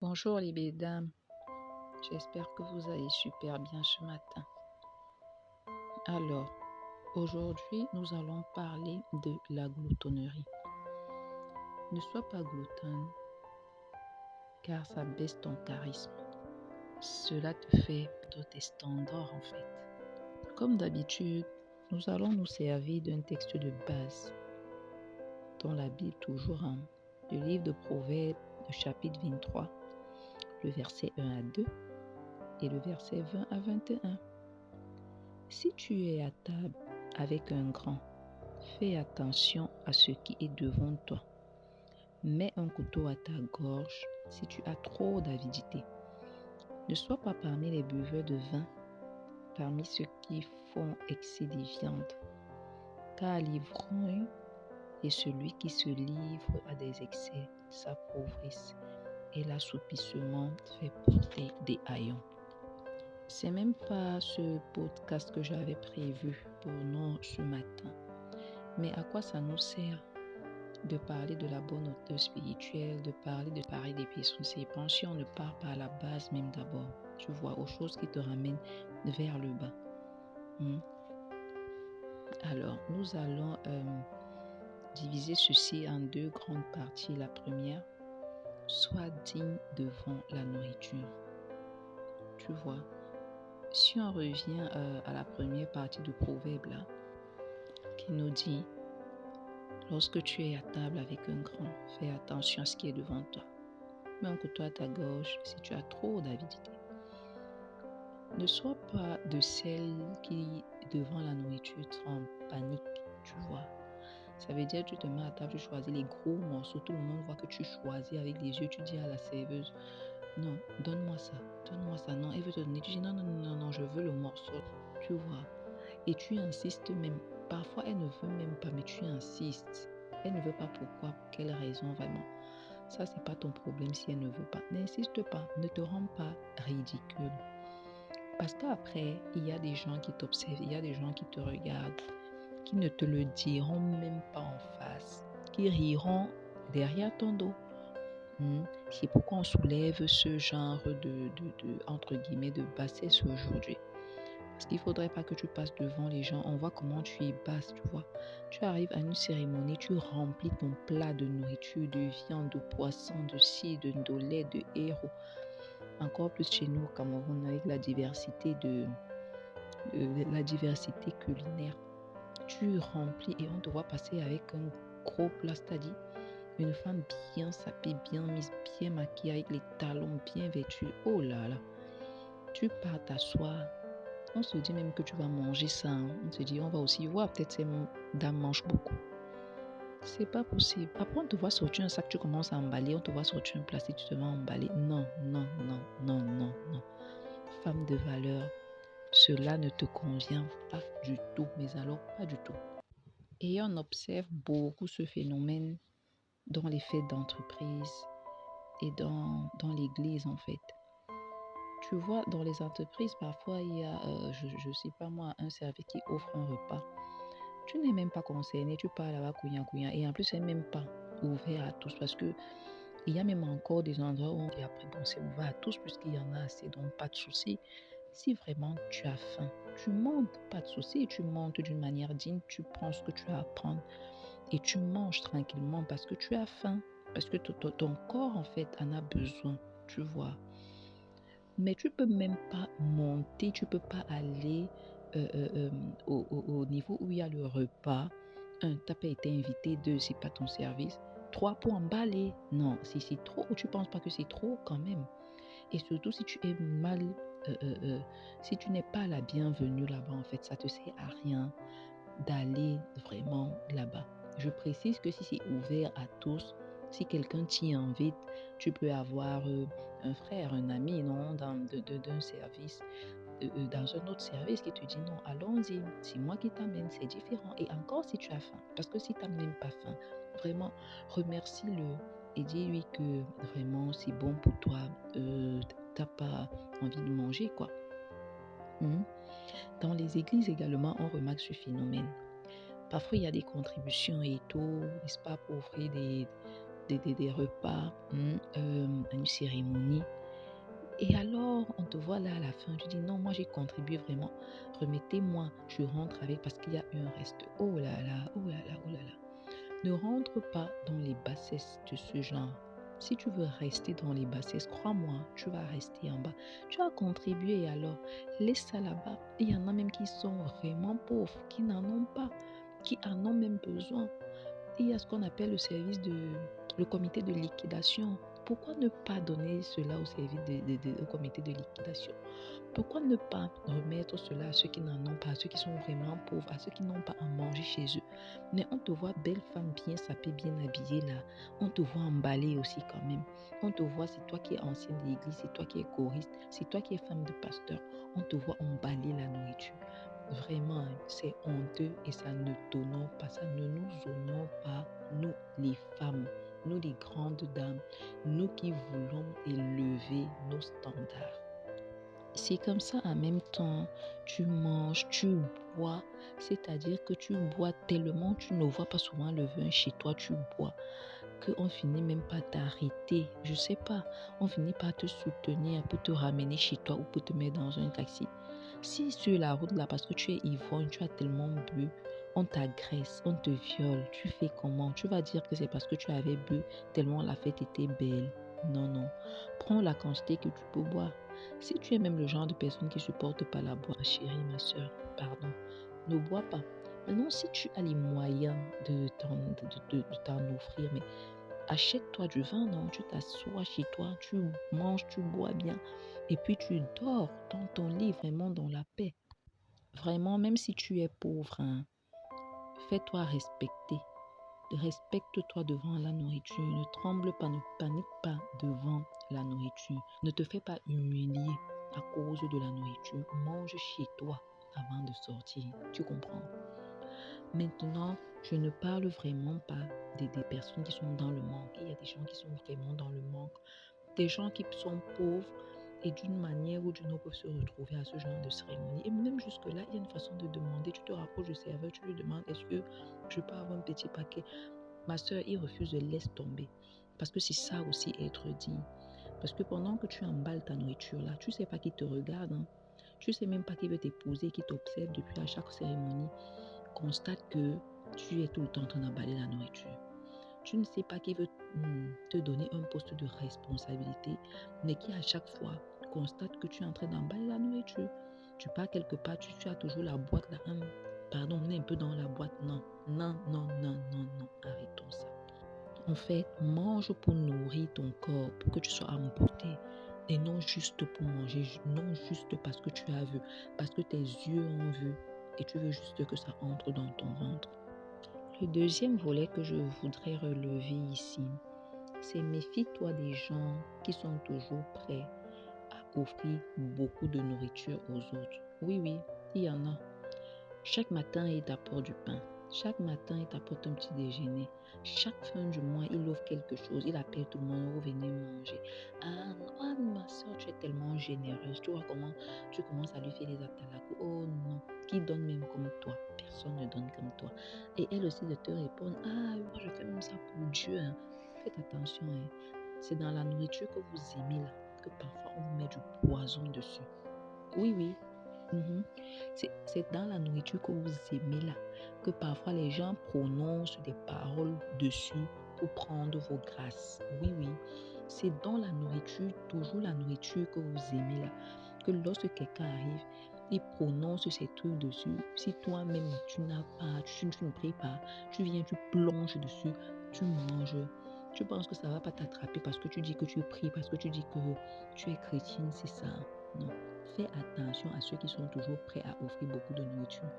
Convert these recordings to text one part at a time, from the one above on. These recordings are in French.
Bonjour les mesdames, j'espère que vous allez super bien ce matin. Alors, aujourd'hui, nous allons parler de la gloutonnerie. Ne sois pas gloutonne, car ça baisse ton charisme. Cela te fait perdre tes standards en fait. Comme d'habitude, nous allons nous servir d'un texte de base dans la Bible toujours, le livre de Proverbes, le chapitre 23, le verset 1 à 2 et le verset 20 à 21. Si tu es à table avec un grand, fais attention à ce qui est devant toi. Mets un couteau à ta gorge si tu as trop d'avidité. Ne sois pas parmi les buveurs de vin, parmi ceux qui font excès des viandes, car l'ivrogne est celui qui se livre à des excès, s'appauvrisse, et l'assoupissement fait porter des haillons. C'est même pas ce podcast que j'avais prévu pour nous ce matin. Mais à quoi ça nous sert de parler de la bonne hauteur spirituelle, de parler des personnes serpents si on ne part pas à la base même d'abord, tu vois, aux choses qui te ramènent vers le bas. Alors, nous allons diviser ceci en deux grandes parties. La première, sois digne devant la nourriture. Tu vois, si on revient à la première partie du proverbe là, qui nous dit, lorsque tu es à table avec un grand, fais attention à ce qui est devant toi. Mets un couteau à ta gorge si tu as trop d'avidité. Ne sois pas de celle qui, devant la nourriture, te rend en panique, tu vois. Ça veut dire que tu te mets à table, tu choisis les gros morceaux, tout le monde voit que tu choisis avec les yeux, tu dis à la serveuse, non, donne-moi ça, non, elle veut te donner, tu dis non, je veux le morceau, tu vois. Et tu insistes même, parfois elle ne veut même pas, mais tu insistes. Elle ne veut pas pourquoi, pour quelle raison vraiment. Ça, c'est pas ton problème si elle ne veut pas. N'insiste pas, ne te rends pas ridicule. Parce qu'après, il y a des gens qui t'observent, il y a des gens qui te regardent, qui ne te le diront même pas en face, qui riront derrière ton dos. C'est pourquoi on soulève ce genre entre guillemets, de bassesse aujourd'hui. Parce qu'il ne faudrait pas que tu passes devant les gens. On voit comment tu es basse, tu vois. Tu arrives à une cérémonie, tu remplis ton plat de nourriture, de viande, de poisson, de cidre, de lait, de héros. Encore plus chez nous au Cameroun avec la diversité la diversité culinaire. Tu remplis et on te voit passer avec un gros plat, c'est-à-dire une femme bien sapée, bien mise, bien maquillée, avec les talons bien vêtus. Oh là là, tu pars t'asseoir. On se dit même que tu vas manger ça. On se dit, on va aussi voir, peut-être ces dames mangent beaucoup. C'est pas possible. Après, on te voit sortir un sac, tu commences à emballer. On te voit sortir un plastique, tu te vas emballer. Non. Femme de valeur, cela ne te convient pas du tout. Mais alors, pas du tout. Et on observe beaucoup ce phénomène dans les fêtes d'entreprise et dans l'église en fait. Tu vois, dans les entreprises, parfois, il y a, je sais pas moi, un service qui offre un repas. Tu n'es même pas concerné, tu pars là-bas, couillant, et en plus, c'est même pas ouvert à tous parce que il y a même encore des endroits où on dit après, bon, c'est ouvert à tous puisqu'il y en a assez, donc pas de souci. Si vraiment tu as faim, tu montes, pas de souci, tu montes d'une manière digne, tu prends ce que tu as à prendre et tu manges tranquillement parce que tu as faim, parce que ton corps, en fait, en a besoin, tu vois. Mais tu peux même pas monter, tu peux pas aller au niveau où il y a le repas. Un, t'as pas été invité. Deux, c'est pas ton service. Trois, pour emballer. Non, si c'est trop, tu penses pas que c'est trop quand même. Et surtout si tu es mal, si tu n'es pas la bienvenue là-bas, en fait, ça te sert à rien d'aller vraiment là-bas. Je précise que si c'est ouvert à tous, si quelqu'un t'y invite, tu peux avoir un frère, un ami, non, d'un service, dans un autre service qui te dit non, allons-y, c'est moi qui t'amène, c'est différent. Et encore si tu as faim, parce que si tu n'as même pas faim, vraiment, remercie-le et dis-lui que vraiment c'est bon pour toi, t'as pas envie de manger, quoi. Dans les églises également, on remarque ce phénomène. Parfois, il y a des contributions et tout, n'est-ce pas, pour offrir des des repas, à une cérémonie. Et alors, on te voit là à la fin, tu dis non, moi j'ai contribué vraiment. Remettez-moi, je rentre avec parce qu'il y a eu un reste. Oh là là, oh là là, oh là là. Ne rentre pas dans les bassesses de ce genre. Si tu veux rester dans les bassesses, crois-moi, tu vas rester en bas. Tu as contribué alors, laisse ça là-bas. Il y en a même qui sont vraiment pauvres, qui n'en ont pas, qui en ont même besoin. Il y a ce qu'on appelle le comité de liquidation. Pourquoi ne pas donner cela au service au comité de liquidation? Pourquoi ne pas remettre cela à ceux qui n'en ont pas, à ceux qui sont vraiment pauvres, à ceux qui n'ont pas à manger chez eux? Mais on te voit belle femme, bien sapée, bien habillée là. On te voit emballée aussi quand même. On te voit, c'est toi qui es ancienne de l'église, c'est toi qui es choriste, c'est toi qui es femme de pasteur. On te voit emballer la nourriture. Vraiment, c'est honteux et ça ne t'honore pas, ça ne nous honore pas, nous les femmes, nous les grandes dames, nous qui voulons élever nos standards. C'est comme ça en même temps, tu manges, tu bois, c'est-à-dire que tu bois tellement, tu ne vois pas souvent le vin chez toi, tu bois, qu'on finit même pas t'arrêter, je sais pas, on finit par te soutenir pour te ramener chez toi ou pour te mettre dans un taxi. Si sur la route là, parce que tu es ivrogne, tu as tellement bu, on t'agresse, on te viole, tu fais comment? Tu vas dire que c'est parce que tu avais bu tellement la fête était belle. Non, non. Prends la quantité que tu peux boire. Si tu es même le genre de personne qui ne supporte pas la boire, chérie, ma soeur, pardon, ne bois pas. Maintenant, si tu as les moyens de t'en offrir, mais achète-toi du vin, non? Tu t'assois chez toi, tu manges, tu bois bien. Et puis tu dors dans ton lit, vraiment dans la paix. Vraiment, même si tu es pauvre, hein, fais-toi respecter. Respecte-toi devant la nourriture. Ne tremble pas, ne panique pas devant la nourriture. Ne te fais pas humilier à cause de la nourriture. Mange chez toi avant de sortir. Tu comprends? Maintenant, je ne parle vraiment pas des personnes qui sont dans le manque. Il y a des gens qui sont vraiment dans le manque. Des gens qui sont pauvres et d'une manière ou d'une autre peuvent se retrouver à ce genre de cérémonie. Et même jusque-là, il y a une façon de demander. Tu te rapproches du serveur, tu lui demandes, est-ce que je peux avoir un petit paquet? Ma soeur, il refuse, laisse tomber. Parce que c'est ça aussi être digne. Parce que pendant que tu emballes ta nourriture là, tu ne sais pas qui te regarde. Hein. Tu ne sais même pas qui veut t'épouser, qui t'observe depuis à chaque cérémonie. Constate que tu es tout le temps en train d'emballer la nourriture. Tu ne sais pas qui veut te donner un poste de responsabilité, mais qui à chaque fois constate que tu es en train d'emballer la nourriture. Tu pars quelque part, tu as toujours la boîte là. Pardon, on est un peu dans la boîte. Non, non, non, non, non, non. Arrêtons ça. En fait, mange pour nourrir ton corps, pour que tu sois en beauté. Et non juste pour manger, non juste parce que tu as vu, parce que tes yeux ont vu et tu veux juste que ça entre dans ton ventre. Le deuxième volet que je voudrais relever ici, c'est méfie-toi des gens qui sont toujours prêts à offrir beaucoup de nourriture aux autres. Oui, oui, il y en a. Chaque matin, il t'apporte du pain. Chaque matin, il t'apporte un petit déjeuner. Chaque fin du mois, il offre quelque chose. Il appelle tout le monde, vous venez manger. Ah, ma soeur, tu es tellement généreuse. Tu vois comment tu commences à lui faire les atalakou. Oh non, qui donne même comme toi? Personne ne donne comme toi. Et elle aussi de te répondre, ah, moi je fais même ça pour Dieu. Hein. Faites attention. Hein. C'est dans la nourriture que vous aimez là, que parfois on vous met du poison dessus. Oui, oui. C'est dans la nourriture que vous aimez là, que parfois les gens prononcent des paroles dessus pour prendre vos grâces. Oui, oui. C'est dans la nourriture, toujours la nourriture que vous aimez là, que lorsque quelqu'un arrive, il prononce ces trucs dessus. Si toi-même tu n'as pas, tu ne pries pas, tu viens, tu plonges dessus, tu manges. Tu penses que ça ne va pas t'attraper parce que tu dis que tu pries, parce que tu dis que tu es chrétienne, c'est ça. Non. Fais attention à ceux qui sont toujours prêts à offrir beaucoup de nourriture,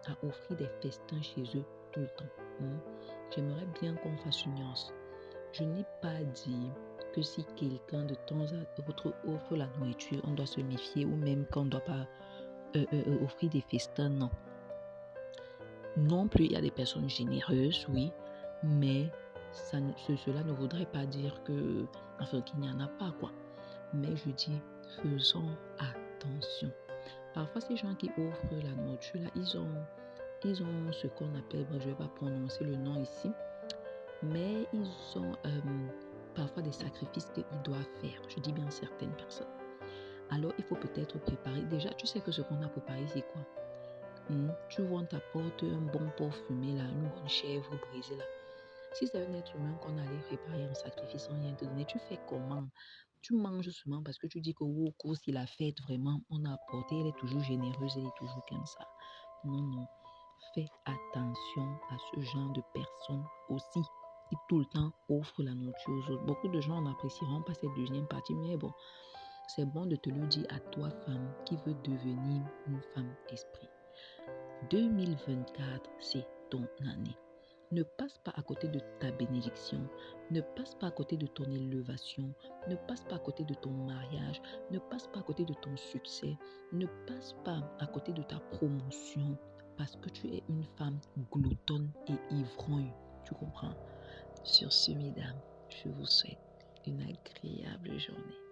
à offrir des festins chez eux tout le temps. J'aimerais bien qu'on fasse une nuance. Je n'ai pas dit que si quelqu'un de temps à autre offre la nourriture, on doit se méfier ou même qu'on ne doit pas offrir des festins, non. Non plus, il y a des personnes généreuses, oui, mais cela ne voudrait pas dire qu'il n'y en a pas, quoi. Mais je dis, faisons attention. Parfois, ces gens qui offrent la nourriture, là, ils ont ce qu'on appelle, je ne vais pas prononcer le nom ici, mais ils ont parfois des sacrifices qu'ils doivent faire. Je dis bien certaines personnes. Alors, il faut peut-être préparer. Déjà, tu sais que ce qu'on a préparé, c'est quoi? Tu vois, on t'apporte un bon porc fumé, là, une bonne chèvre brisée, là. Si c'est un être humain qu'on allait préparer en sacrifice sans rien te donner, tu fais comment? Tu manges seulement parce que tu dis que au cours, si la fête, vraiment, on a apporté, elle est toujours généreuse, elle est toujours comme ça. Non, non. Fais attention à ce genre de personnes aussi qui tout le temps offrent la nourriture aux autres. Beaucoup de gens n'apprécieront pas cette deuxième partie, mais bon, c'est bon de te le dire à toi, femme, qui veut devenir une femme esprit. 2024, c'est ton année. Ne passe pas à côté de ta bénédiction, ne passe pas à côté de ton élévation, ne passe pas à côté de ton mariage, ne passe pas à côté de ton succès, ne passe pas à côté de ta promotion parce que tu es une femme gloutonne et ivrogne. Tu comprends? Sur ce, mesdames, je vous souhaite une agréable journée.